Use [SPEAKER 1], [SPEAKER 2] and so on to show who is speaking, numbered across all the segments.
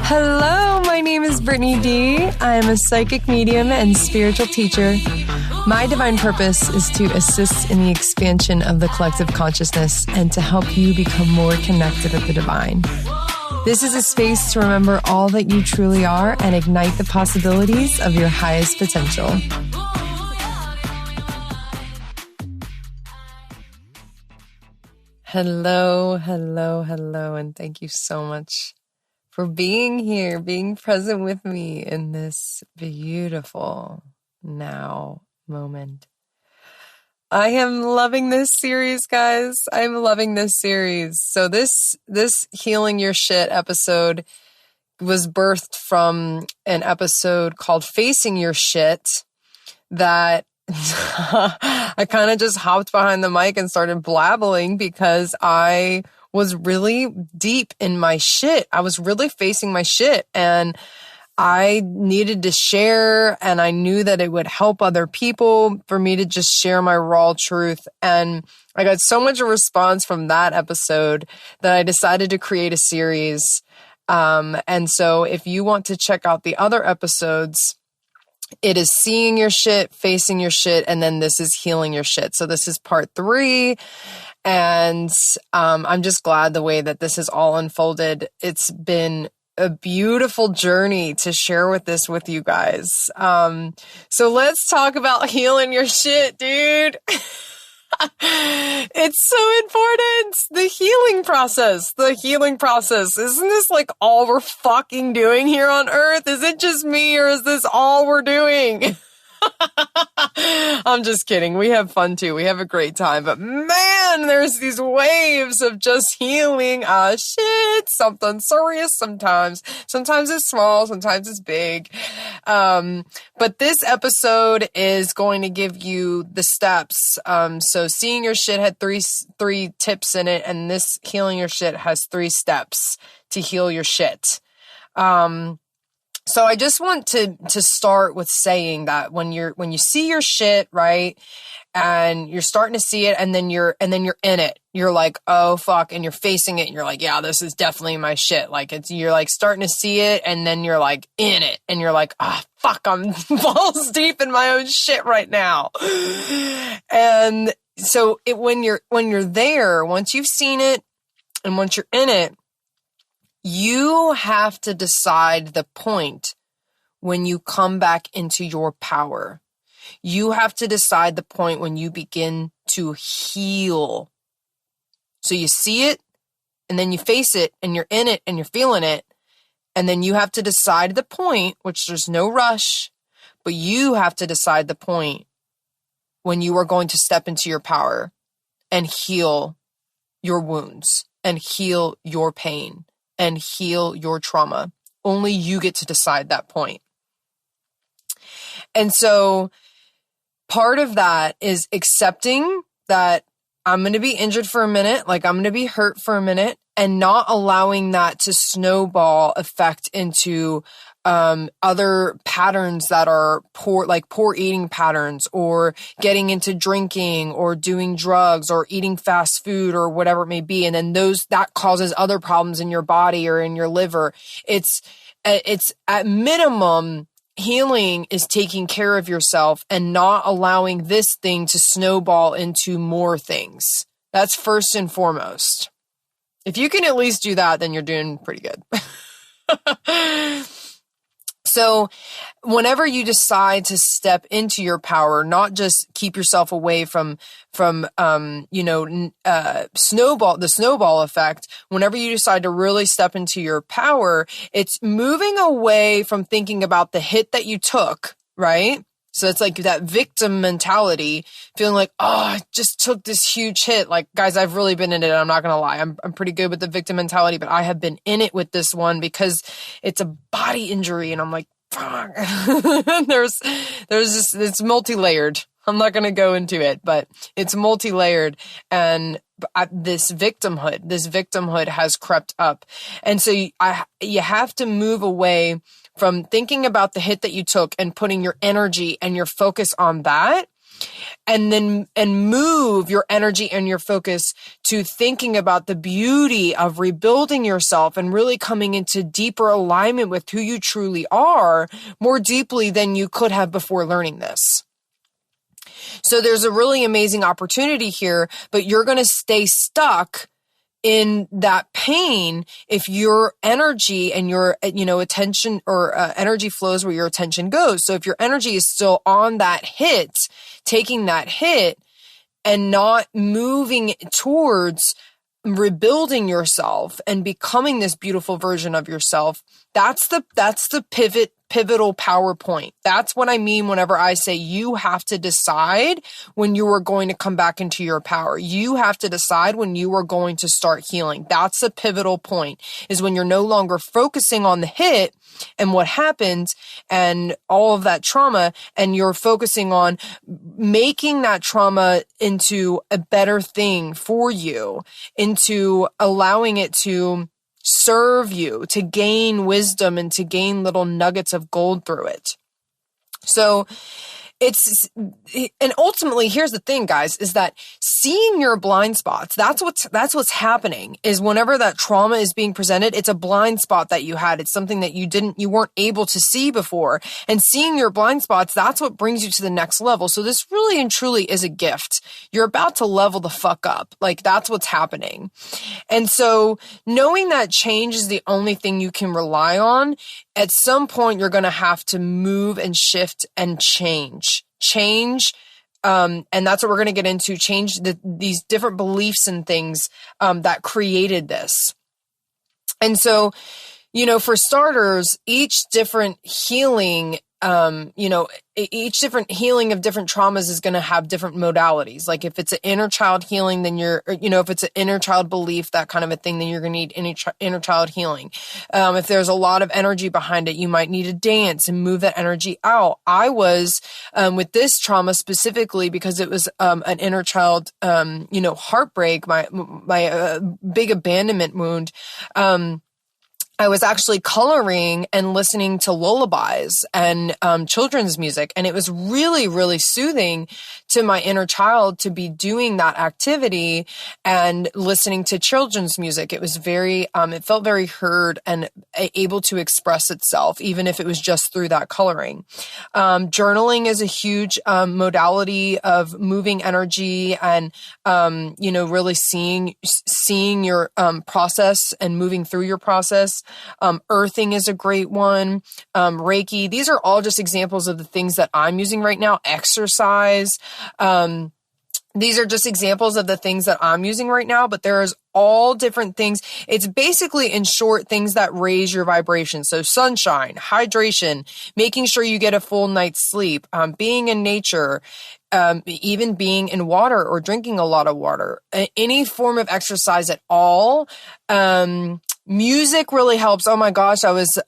[SPEAKER 1] Hello, my name is Brittany D. I am a psychic medium and spiritual teacher. My divine purpose is to assist in the expansion of the collective consciousness and to help you become more connected with the divine. This is a space to remember all that you truly are and ignite the possibilities of your highest potential. Hello, and thank you so much for being here, being present with me in this beautiful now moment. I am loving this series, guys. I'm loving this series. So this Healing Your Shit episode was birthed from an episode called Facing Your Shit that I kind of just hopped behind the mic and started blabbling because I was really deep in my shit. I was really facing my shit and I needed to share, and I knew that it would help other people for me to just share my raw truth. And I got so much response from that episode that I decided to create a series. And so if you want to check out the other episodes, it is Seeing Your Shit, Facing Your Shit, and then this is Healing Your Shit. So this is part 3. And I'm just glad the way that this has all unfolded. It's been a beautiful journey to share with you guys. So let's talk about healing your shit, dude. It's so important. The healing process. Isn't this like all we're fucking doing here on earth? Is it just me or is this all we're doing? I'm just kidding. We have fun too. We have a great time. But man, there's these waves of just healing shit. Something serious sometimes. Sometimes it's small. Sometimes it's big. But this episode is going to give you the steps. So Seeing Your Shit had three tips in it, and this Healing Your Shit has 3 steps to heal your shit. So I just want to start with saying that when you see your shit, right, and you're starting to see it, and then you're in it, you're like, oh fuck, and you're facing it, and you're like, yeah, this is definitely my shit. Like you're like starting to see it, and then you're like in it, and you're like, ah, oh, fuck, I'm balls deep in my own shit right now. And so when you're there, once you've seen it, and once you're in it, you have to decide the point when you come back into your power. You have to decide the point when you begin to heal. So you see it, and then you face it, and you're in it, and you're feeling it. And then you have to decide the point, which there's no rush, but you have to decide the point when you are going to step into your power and heal your wounds and heal your pain and heal your trauma. Only you get to decide that point. And so part of that is accepting that I'm going to be injured for a minute, like I'm going to be hurt for a minute, and not allowing that to snowball effect into other patterns that are poor eating patterns, or getting into drinking or doing drugs or eating fast food or whatever it may be. And then that causes other problems in your body or in your liver. It's at minimum, healing is taking care of yourself and not allowing this thing to snowball into more things. That's first and foremost. If you can at least do that, then you're doing pretty good. So whenever you decide to step into your power, not just keep yourself away from the snowball effect, whenever you decide to really step into your power, it's moving away from thinking about the hit that you took, right? So it's like that victim mentality, feeling like, oh, I just took this huge hit. Like, guys, I've really been in it. I'm not going to lie. I'm pretty good with the victim mentality, but I have been in it with this one because it's a body injury. And I'm like, fuck. there's this, it's multi-layered. I'm not going to go into it, but it's multi-layered. And this victimhood has crept up. And so you have to move away from thinking about the hit that you took and putting your energy and your focus on that, and move your energy and your focus to thinking about the beauty of rebuilding yourself and really coming into deeper alignment with who you truly are more deeply than you could have before learning this. So there's a really amazing opportunity here, but you're going to stay stuck in that pain if your energy and your, attention or energy flows where your attention goes. So if your energy is still on that hit, taking that hit and not moving towards rebuilding yourself and becoming this beautiful version of yourself, that's the pivotal power point. That's what I mean whenever I say you have to decide when you are going to come back into your power. You have to decide when you are going to start healing. That's the pivotal point, is when you're no longer focusing on the hit and what happened and all of that trauma, and you're focusing on making that trauma into a better thing for you, into allowing it to serve you, to gain wisdom and to gain little nuggets of gold through it. So and ultimately, here's the thing, guys, is that seeing your blind spots, that's what's happening, is whenever that trauma is being presented, it's a blind spot that you had. It's something that you weren't able to see before. And seeing your blind spots, that's what brings you to the next level. So this really and truly is a gift. You're about to level the fuck up. Like, that's what's happening. And so knowing that change is the only thing you can rely on, at some point you're going to have to move and shift and change. And that's what we're going to get into. Change these different beliefs and things that created this. And so, for starters, each different healing, each different healing of different traumas is going to have different modalities. Like if it's an inner child healing, then if it's an inner child belief, that kind of a thing, then you're going to need inner child healing. If there's a lot of energy behind it, you might need to dance and move that energy out. I was, with this trauma specifically, because it was, an inner child, heartbreak, my big abandonment wound, I was actually coloring and listening to lullabies and children's music. And it was really, really soothing to my inner child to be doing that activity and listening to children's music. It was very, it felt very heard and able to express itself, even if it was just through that coloring. Journaling is a huge modality of moving energy and, really seeing your process and moving through your process. Earthing is a great one. Reiki. These are all just examples of the things that I'm using right now. Exercise. These are just examples of the things that I'm using right now, but there's all different things. It's basically, in short, things that raise your vibration. So sunshine, hydration, making sure you get a full night's sleep, being in nature, even being in water or drinking a lot of water, any form of exercise at all. Music really helps. Oh my gosh, I was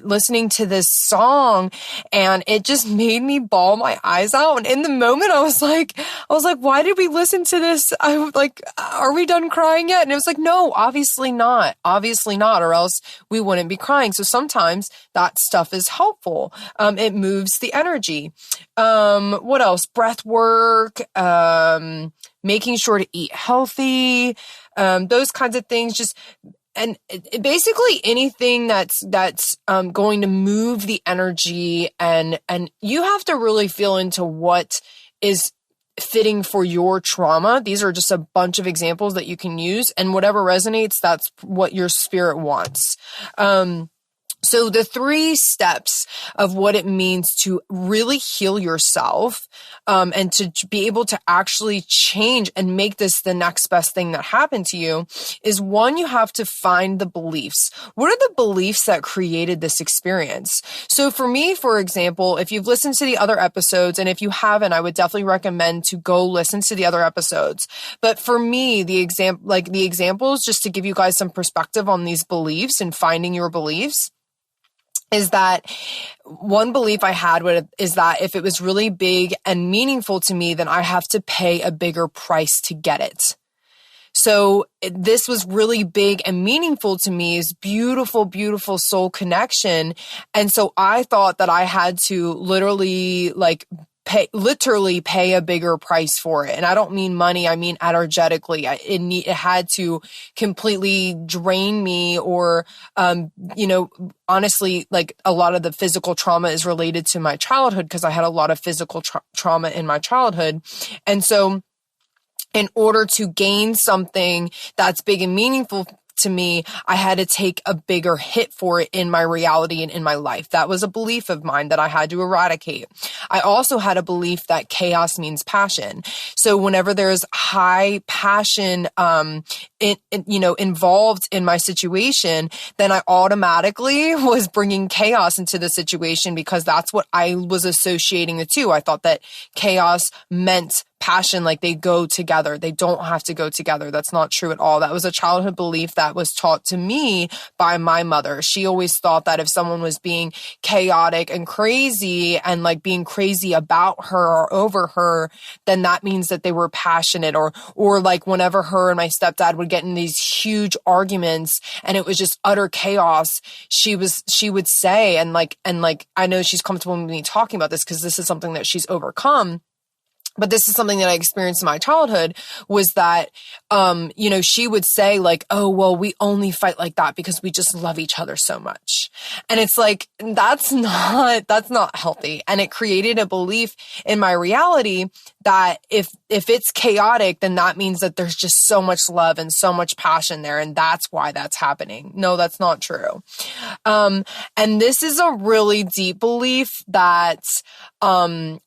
[SPEAKER 1] listening to this song and it just made me bawl my eyes out. And in the moment I was like, why did we listen to this? I was like, are we done crying yet? And it was like, no, obviously not, or else we wouldn't be crying. So sometimes that stuff is helpful. It moves the energy. What else? Breath work, making sure to eat healthy, those kinds of things. And basically anything that's going to move the energy, and you have to really feel into what is fitting for your trauma. These are just a bunch of examples that you can use, and whatever resonates, that's what your spirit wants. So the 3 steps of what it means to really heal yourself, and to be able to actually change and make this the next best thing that happened to you is, 1, you have to find the beliefs. What are the beliefs that created this experience? So for me, for example, if you've listened to the other episodes, and if you haven't, I would definitely recommend to go listen to the other episodes. But for me, the examples, just to give you guys some perspective on these beliefs and finding your beliefs, is that one belief I had is that if it was really big and meaningful to me, then I have to pay a bigger price to get it. So this was really big and meaningful to me, is beautiful, beautiful soul connection. And so I thought that I had to literally literally pay a bigger price for it. And I don't mean money. I mean, energetically, it had to completely drain me or, honestly, like a lot of the physical trauma is related to my childhood because I had a lot of physical trauma in my childhood. And so in order to gain something that's big and meaningful to me, I had to take a bigger hit for it in my reality and in my life. That was a belief of mine that I had to eradicate. I also had a belief that chaos means passion. So whenever there's high passion, involved in my situation, then I automatically was bringing chaos into the situation because that's what I was associating the two. I thought that chaos meant passion, like they go together. They don't have to go together. That's not true at all. That was a childhood belief that was taught to me by my mother. She always thought that if someone was being chaotic and crazy and like being crazy about her or over her, then that means that they were passionate or like whenever her and my stepdad would get in these huge arguments and it was just utter chaos, she would say, and I know she's comfortable with me talking about this because this is something that she's overcome. But this is something that I experienced in my childhood was that, she would say like, oh, well, we only fight like that because we just love each other so much. And it's like, that's not healthy. And it created a belief in my reality that if it's chaotic, then that means that there's just so much love and so much passion there. And that's why that's happening. No, that's not true. And this is a really deep belief that, I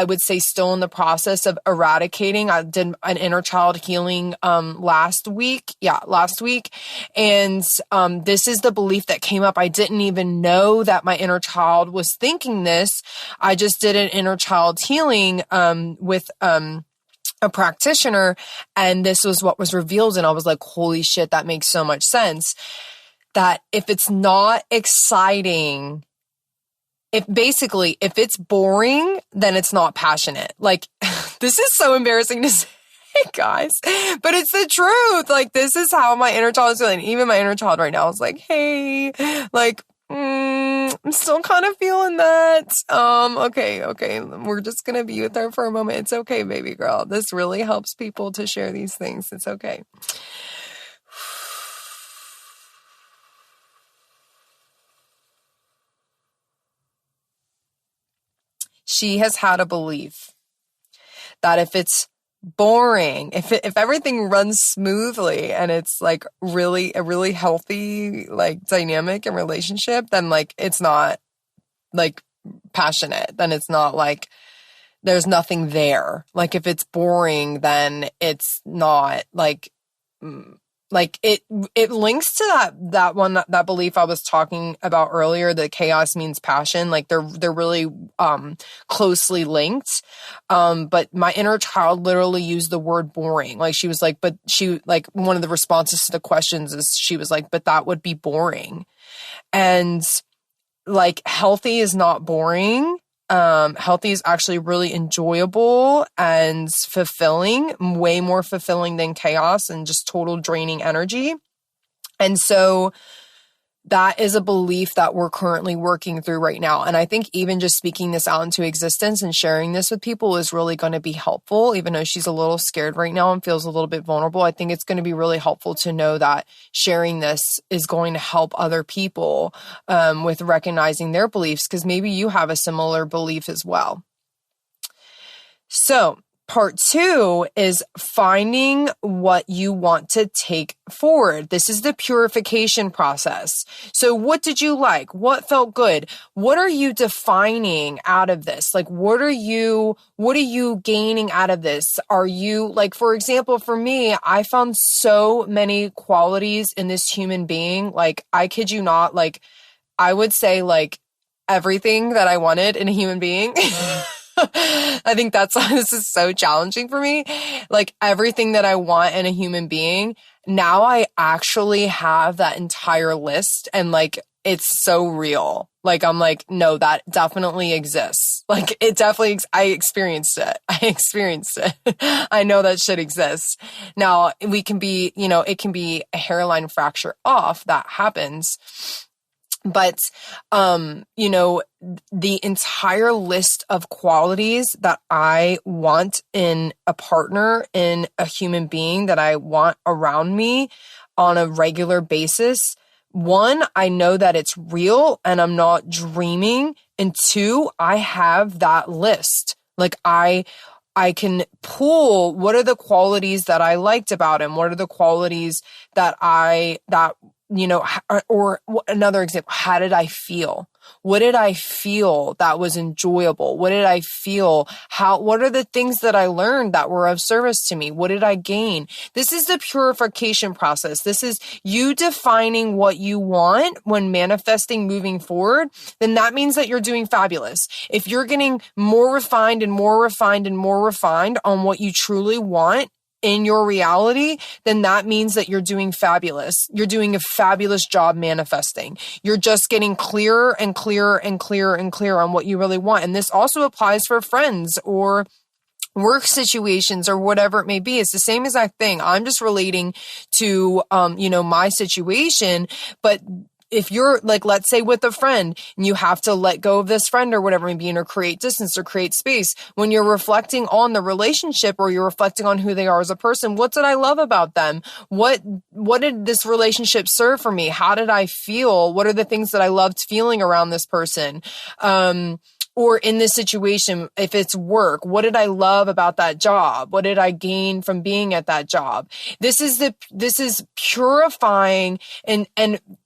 [SPEAKER 1] would say still in the process of eradicating. I did an inner child healing, last week. And, this is the belief that came up. I didn't even know that my inner child was thinking this. I just did an inner child healing, with, a practitioner, and this was what was revealed. And I was like, holy shit, that makes so much sense. That if it's not exciting, if it's boring, then it's not passionate. Like, this is so embarrassing to say, guys, but it's the truth. Like, this is how my inner child is feeling. Even my inner child right now is like, hey, like, I'm still kind of feeling that. Okay. We're just going to be with her for a moment. It's okay, baby girl. This really helps people to share these things. It's okay. She has had a belief that if it's boring, if everything runs smoothly and it's like really a really healthy like dynamic and relationship, then like it's not like passionate. Then it's not like there's nothing there. Like if it's boring, then it's not like it links to that belief I was talking about earlier, that chaos means passion. Like they're really, closely linked. But my inner child literally used the word boring. Like she was like, but she, like one of the responses to the questions is she was like, but that would be boring. And like healthy is not boring. Healthy is actually really enjoyable and fulfilling, way more fulfilling than chaos and just total draining energy. And so that is a belief that we're currently working through right now. And I think even just speaking this out into existence and sharing this with people is really going to be helpful. Even though she's a little scared right now and feels a little bit vulnerable, I think it's going to be really helpful to know that sharing this is going to help other people with recognizing their beliefs, because maybe you have a similar belief as well. So part 2 is finding what you want to take forward. This is the purification process. So what did you like? What felt good? What are you defining out of this? Like, what are you gaining out of this? Are you like, for example, for me, I found so many qualities in this human being. Like, I kid you not, like, I would say like everything that I wanted in a human being. I think this is so challenging for me. Like everything that I want in a human being, now I actually have that entire list, and like, it's so real. Like, I'm like, no, that definitely exists. Like it definitely, I experienced it. I know that shit exists. Now we can be, it can be a hairline fracture off. That happens. But, the entire list of qualities that I want in a partner, in a human being that I want around me on a regular basis. One, I know that it's real and I'm not dreaming. And two, I have that list. Like I can pull what are the qualities that I liked about him? What are the qualities that or another example, how did I feel? What did I feel that was enjoyable? What did I feel? What are the things that I learned that were of service to me? What did I gain? This is the purification process. This is you defining what you want when manifesting moving forward. Then that means that you're doing fabulous. If you're getting more refined and more refined and more refined on what you truly want in your reality, then that means that you're doing fabulous. You're doing a fabulous job manifesting. You're just getting clearer and clearer and clearer and clearer on what you really want. And this also applies for friends or work situations or whatever it may be. It's the same exact thing. I'm just relating to, my situation, but if you're like, let's say with a friend and you have to let go of this friend or whatever it may be, or create distance or create space, when you're reflecting on the relationship or you're reflecting on who they are as a person, what did I love about them? What did this relationship serve for me? How did I feel? What are the things that I loved feeling around this person? Or in this situation, if it's work, what did I love about that job? What did I gain from being at that job? This is purifying and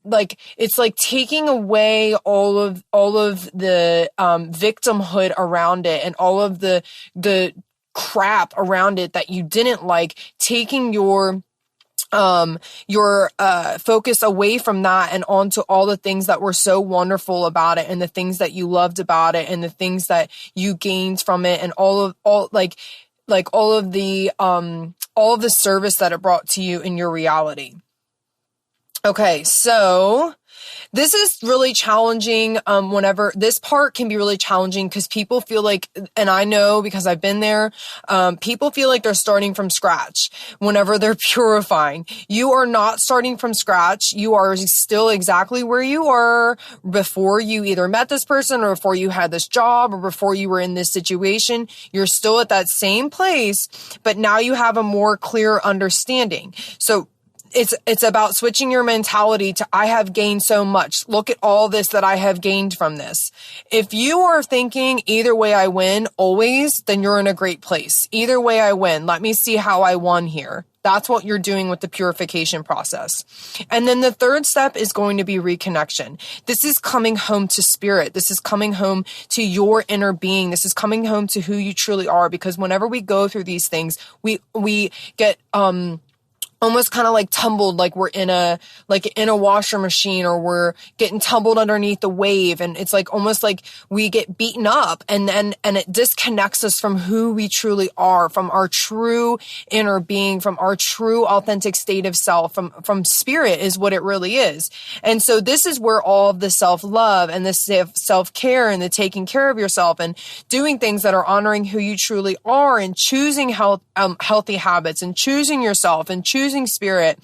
[SPEAKER 1] like, it's like taking away all of the, victimhood around it and all of the crap around it that you didn't like, taking your focus away from that and onto all the things that were so wonderful about it and the things that you loved about it and the things that you gained from it and all of the service that it brought to you in your reality. Okay, so this is really challenging. Whenever this part can be really challenging because people feel like, and I know because I've been there, people feel like they're starting from scratch whenever they're purifying. You are not starting from scratch. You are still exactly where you were before you either met this person or before you had this job or before you were in this situation. You're still at that same place, but now you have a more clear understanding. So it's about switching your mentality to, I have gained so much. Look at all this that I have gained from this. If you are thinking either way I win always, then you're in a great place. Either way I win. Let me see how I won here. That's what you're doing with the purification process. And then the third step is going to be reconnection. This is coming home to spirit. This is coming home to your inner being. This is coming home to who you truly are, because whenever we go through these things, we get, almost kind of like tumbled, like we're in a washer machine, or we're getting tumbled underneath the wave. And it's like almost like we get beaten up and it disconnects us from who we truly are, from our true inner being, from our true authentic state of self, from spirit is what it really is. And so this is where all of the self-love and the self-care and the taking care of yourself and doing things that are honoring who you truly are and choosing healthy habits and choosing yourself and choosing spirit.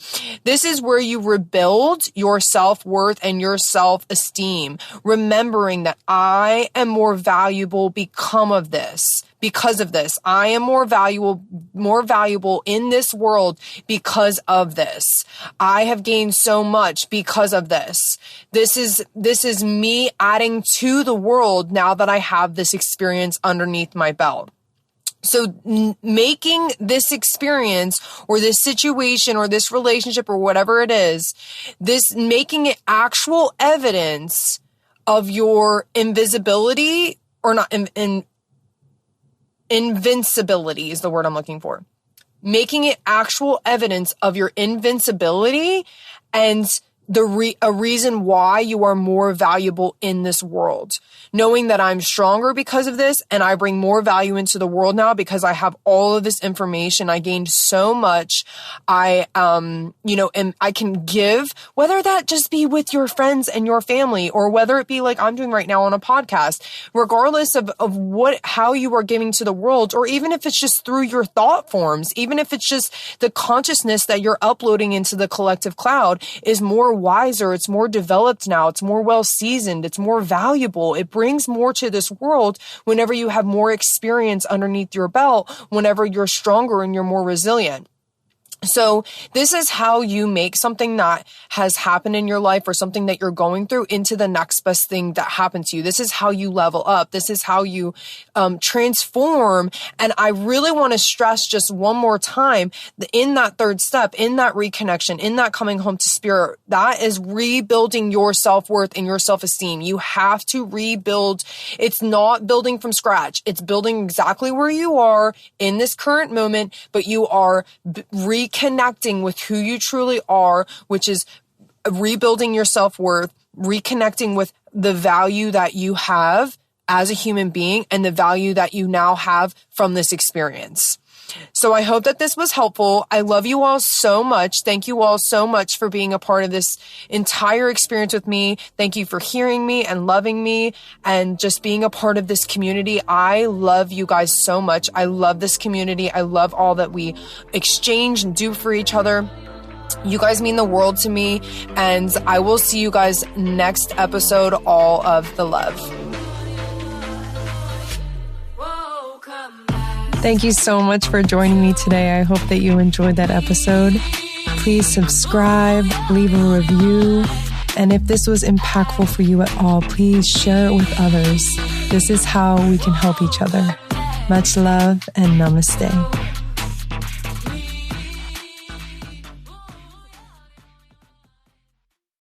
[SPEAKER 1] This is where you rebuild your self-worth and your self-esteem, remembering that I am more valuable because of this. I am more valuable in this world because of this. I have gained so much because of this. This is me adding to the world now that I have this experience underneath my belt. So making this experience or this situation or this relationship or whatever it is, making it actual evidence of your invisibility, or not, invincibility is the word I'm looking for. Making it actual evidence of your invincibility and a reason why you are more valuable in this world. Knowing that I'm stronger because of this and I bring more value into the world now because I have all of this information. I gained so much. I can give, whether that just be with your friends and your family, or whether it be like I'm doing right now on a podcast, regardless of how you are giving to the world, or even if it's just through your thought forms, even if it's just the consciousness that you're uploading into the collective cloud is more
[SPEAKER 2] wiser, it's more developed now, it's more well-seasoned, it's more valuable. It brings more to this world whenever you have more experience underneath your belt, whenever you're stronger and you're more resilient. So this is how you make something that has happened in your life or something that you're going through into the next best thing that happened to you. This is how you level up. This is how you transform. And I really want to stress just one more time in that third step, in that reconnection, in that coming home to spirit, that is rebuilding your self-worth and your self-esteem. You have to rebuild. It's not building from scratch. It's building exactly where you are in this current moment, but you are reconnecting with who you truly are, which is rebuilding your self-worth, reconnecting with the value that you have as a human being and the value that you now have from this experience. So I hope that this was helpful. I love you all so much. Thank you all so much for being a part of this entire experience with me. Thank you for hearing me and loving me and just being a part of this community. I love you guys so much. I love this community. I love all that we exchange and do for each other. You guys mean the world to me, and I will see you guys next episode. All of the love.
[SPEAKER 1] Thank you so much for joining me today. I hope that you enjoyed that episode. Please subscribe, leave a review, and if this was impactful for you at all, please share it with others. This is how we can help each other. Much love and namaste.